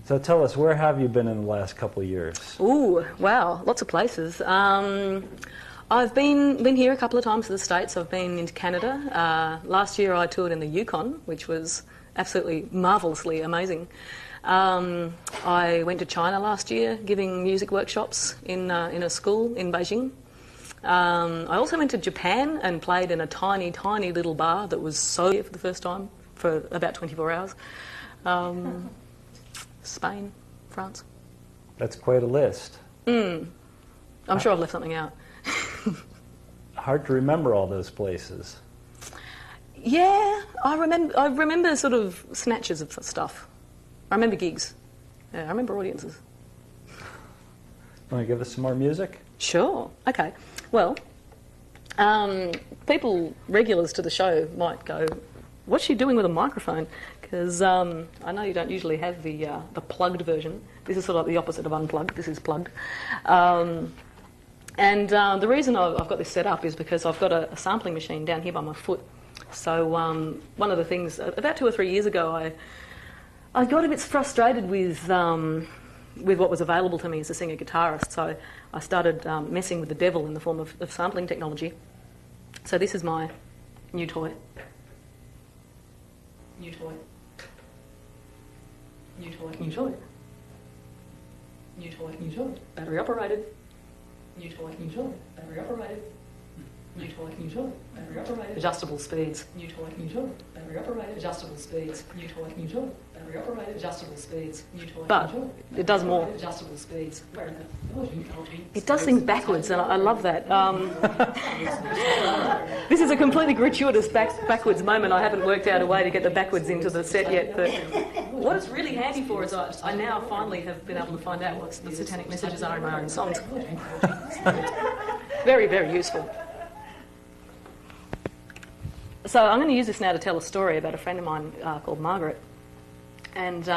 So tell us, where have you been in the last couple of years? Ooh, wow, lots of places. I've been here a couple of times to the States. I've been into Canada. Last year I toured in the Yukon, which was absolutely marvellously amazing. I went to China last year giving music workshops in a school in Beijing. I also went to Japan and played in a tiny, tiny little bar that was so for the first time for about 24 hours. Spain, France. That's quite a list. I'm sure I've left something out. Hard to remember all those places. Yeah, I remember sort of snatches of stuff. I remember gigs. Yeah, I remember audiences. Want to give us some more music? Sure. Okay. Well, people, regulars to the show, might go, what's she doing with a microphone? Because I know you don't usually have the plugged version. This is sort of like the opposite of unplugged. This is plugged. And the reason I've got this set up is because I've got a sampling machine down here by my foot. So one of the things, about 2 or 3 years ago, I got a bit frustrated with what was available to me as a singer-guitarist. So I started messing with the devil in the form of sampling technology. So this is my new toy. New toy. New toy. New toy. New toy. New toy. Battery operated. New toy. New toy. Battery operated. New toy. New toy. Battery operated. Adjustable speeds. New toy. New toy. Battery operated. Adjustable speeds. New toy. New toy. Battery operated. Adjustable speeds. New toy. But it does more. Adjustable speeds. It does things backwards, and I love that. This is a completely gratuitous backwards moment. I haven't worked out a way to get the backwards into the set yet, but what it's really handy for is I now finally have been able to find out what the satanic messages are in my own songs. Very, very useful. So I'm going to use this now to tell a story about a friend of mine called Margaret. And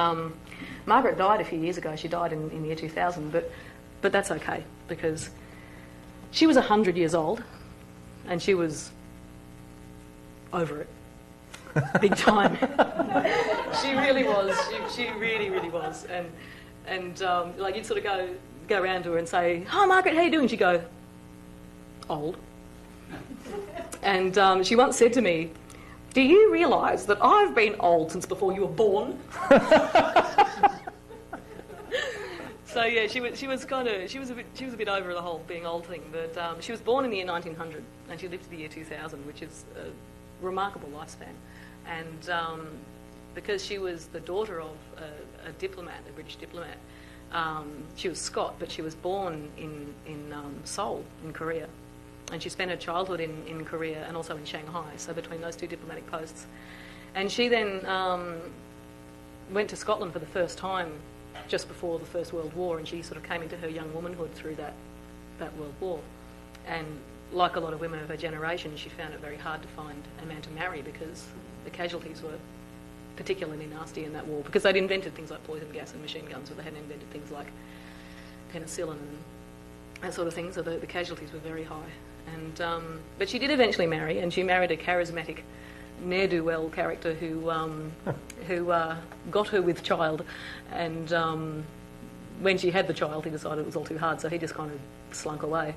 Margaret died a few years ago. She died in the year 2000, but that's okay, because she was 100 years old and she was over it. Big time. She really was. She really, really was. And like you'd sort of go around to her and say, "Hi, Margaret, how you doing?" She'd go, "Old." And she once said to me, "Do you realise that I've been old since before you were born?" So yeah, she was a bit over the whole being old thing. But she was born in the year 1900 and she lived to the year 2000, which is a remarkable lifespan. And because she was the daughter of a diplomat, a British diplomat, she was Scot, but she was born in Seoul, in Korea. And she spent her childhood in Korea and also in Shanghai, so between those two diplomatic posts. And she then went to Scotland for the first time just before the First World War, and she sort of came into her young womanhood through that World War. And like a lot of women of her generation, she found it very hard to find a man to marry because the casualties were particularly nasty in that war, because they'd invented things like poison gas and machine guns, but they hadn't invented things like penicillin and that sort of thing, so the casualties were very high. And but she did eventually marry, and she married a charismatic ne'er-do-well character who got her with child, and when she had the child he decided it was all too hard, so he just kind of slunk away.